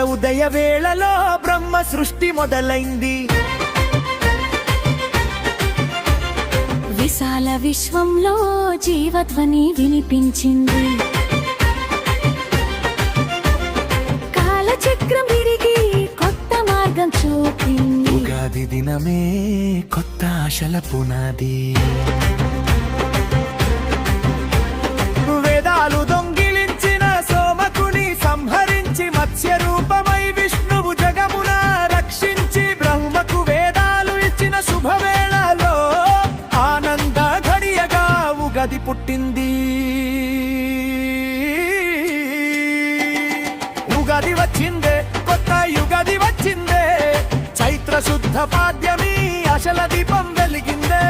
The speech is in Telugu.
ఉదయ వేళలో బ్రహ్మ సృష్టి మొదలైంది. విశాల విశ్వంలో జీవధ్వని వినిపించింది. కాలచక్రం విరిగి కొత్త మార్గం చూపింది. ఉగాది దినమే కొత్త ఆశల పునాది. వేదాలు దొంగిలించిన సోమకుని సంహరించి మత్స్య రూపమై విష్ణువు జగమున రక్షించి బ్రహ్మకు వేదాలు ఇచ్చిన శుభవేళలో ఆనంద ఘడియగా ఉగాది పుట్టింది. ఉగాది వచ్చిందే, కొత్త యుగాది వచ్చిందే, చైత్ర శుద్ధ పాడ్యమి ఆశల దీపం వెలిగిందే.